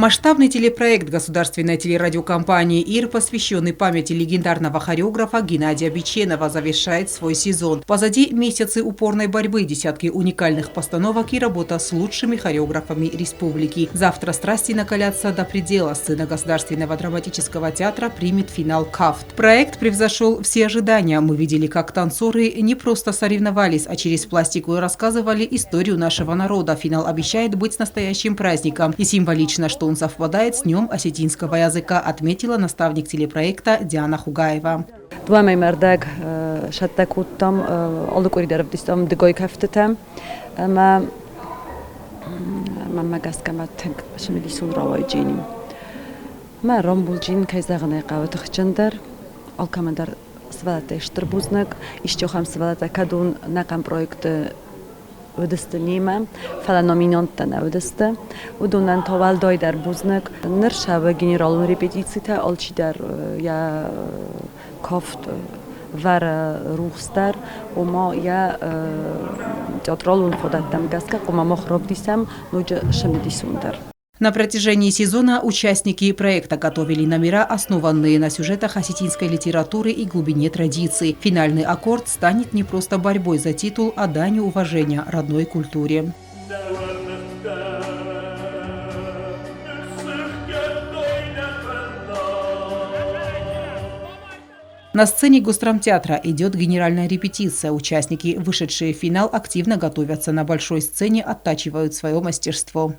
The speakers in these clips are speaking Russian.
Масштабный телепроект государственной телерадиокомпании ИР, посвященный памяти легендарного хореографа Геннадия Биченова, завершает свой сезон. Позади месяцы упорной борьбы, десятки уникальных постановок и работа с лучшими хореографами республики. Завтра страсти накалятся до предела. Сцена Государственного драматического театра примет финал КАФТ. Проект превзошел все ожидания. Мы видели, как танцоры не просто соревновались, а через пластику рассказывали историю нашего народа. Финал обещает быть настоящим праздником. И символично, что он совпадает с Днем осетинского языка, отметила наставник телепроекта Диана Хугаева. Выдастынема, фаланоминантана выдасты. Удунан товал дойдар бузнак. Ныршава генералун репетицита алчидар я кафт вара рухстар. Ома я театралун ходаттам гаска. Кома махрабдисам нуджа шамдисундар. На протяжении сезона участники проекта готовили номера, основанные на сюжетах осетинской литературы и глубине традиций. Финальный аккорд станет не просто борьбой за титул, а данью уважения родной культуре. На сцене Госдрамтеатра идет генеральная репетиция. Участники, вышедшие в финал, активно готовятся. На большой сцене оттачивают свое мастерство.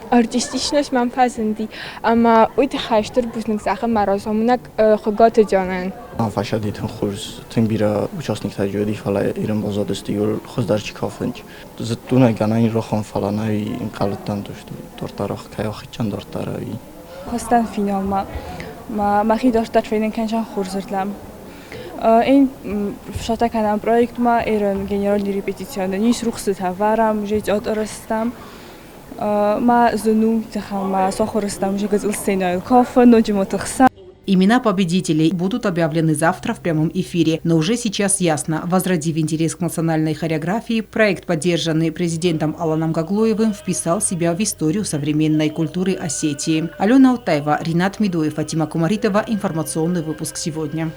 Артистичность манфазенди, ама уйдхайштер бузнак захам маразомунак хогата джанан. Фашадитен хурс тимбира участник таджоди фала иран базадестигул хоздарчи кафенч. Заттуна ганайн рохан фаланай инқалаттан дошту тортарах каяхичан дортарави. Хостан финал ма хидоштар фейнен каншан хурзертлам. این شاتا کنم پروژه ما ایران گنرال رپتیسیون نیست رخصت هوارم جیت آترستم ما زنوم تخم سخورستم جیگز السینای کافه نجمو تخسم. Имена победителей будут объявлены завтра в прямом эфире. Но уже сейчас ясно, возродив интерес к национальной хореографии, проект, поддержанный президентом Аланом Гаглоевым, вписал себя в историю современной культуры Осетии. Алена Утаева, Ринат Медоев, Фатима Кумаритова. Информационный выпуск сегодня.